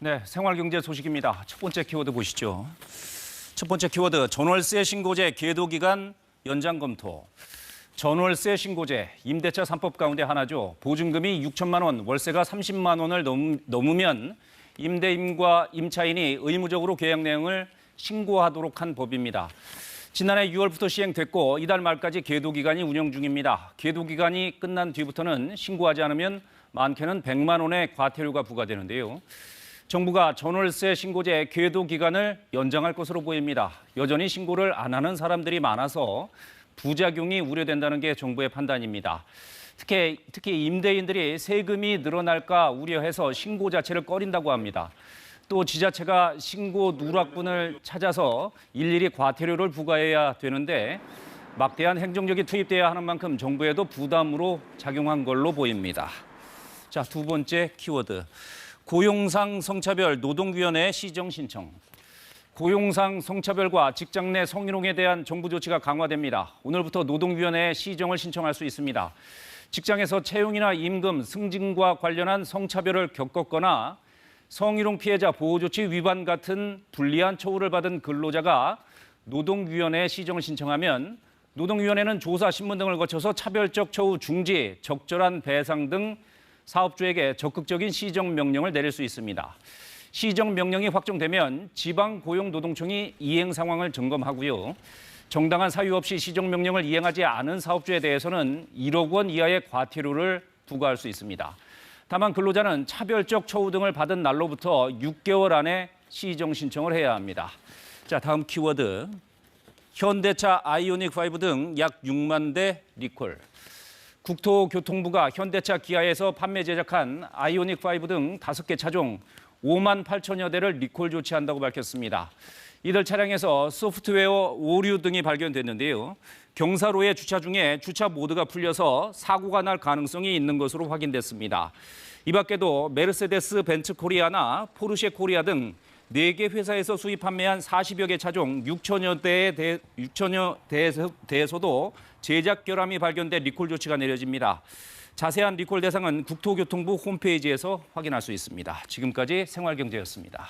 네, 생활경제 소식입니다. 첫 번째 키워드 보시죠. 첫 번째 키워드, 전월세 신고제 계도기간 연장 검토. 전월세 신고제, 임대차 3법 가운데 하나죠. 보증금이 6천만 원, 월세가 30만 원을 넘으면 임대인과 임차인이 의무적으로 계약 내용을 신고하도록 한 법입니다. 지난해 6월부터 시행됐고 이달 말까지 계도기간이 운영 중입니다. 계도기간이 끝난 뒤부터는 신고하지 않으면 많게는 100만 원의 과태료가 부과되는데요. 정부가 전월세 신고제 계도 기간을 연장할 것으로 보입니다. 여전히 신고를 안 하는 사람들이 많아서 부작용이 우려된다는 게 정부의 판단입니다. 특히 임대인들이 세금이 늘어날까 우려해서 신고 자체를 꺼린다고 합니다. 또 지자체가 신고 누락분을 찾아서 일일이 과태료를 부과해야 되는데 막대한 행정력이 투입돼야 하는 만큼 정부에도 부담으로 작용한 걸로 보입니다. 자, 두 번째 키워드. 고용상 성차별 노동위원회 시정 신청. 고용상 성차별과 직장 내 성희롱에 대한 정부 조치가 강화됩니다. 오늘부터 노동위원회에 시정을 신청할 수 있습니다. 직장에서 채용이나 임금, 승진과 관련한 성차별을 겪었거나 성희롱 피해자 보호조치 위반 같은 불리한 처우를 받은 근로자가 노동위원회에 시정을 신청하면 노동위원회는 조사, 신문 등을 거쳐서 차별적 처우 중지, 적절한 배상 등 사업주에게 적극적인 시정 명령을 내릴 수 있습니다. 시정 명령이 확정되면 지방고용노동청이 이행 상황을 점검하고요. 정당한 사유 없이 시정 명령을 이행하지 않은 사업주에 대해서는 1억 원 이하의 과태료를 부과할 수 있습니다. 다만 근로자는 차별적 처우 등을 받은 날로부터 6개월 안에 시정 신청을 해야 합니다. 자, 다음 키워드. 현대차 아이오닉5 등 약 6만 대 리콜. 국토교통부가 현대차 기아에서 판매 제작한 아이오닉5 등 5개 차종 5만 8천여 대를 리콜 조치한다고 밝혔습니다. 이들 차량에서 소프트웨어 오류 등이 발견됐는데요. 경사로에 주차 중에 주차 모드가 풀려서 사고가 날 가능성이 있는 것으로 확인됐습니다. 이 밖에도 메르세데스 벤츠 코리아나 포르쉐 코리아 등 4개 회사에서 수입 판매한 40여 개 차종 6천여 대에서도 제작 결함이 발견돼 리콜 조치가 내려집니다. 자세한 리콜 대상은 국토교통부 홈페이지에서 확인할 수 있습니다. 지금까지 생활경제였습니다.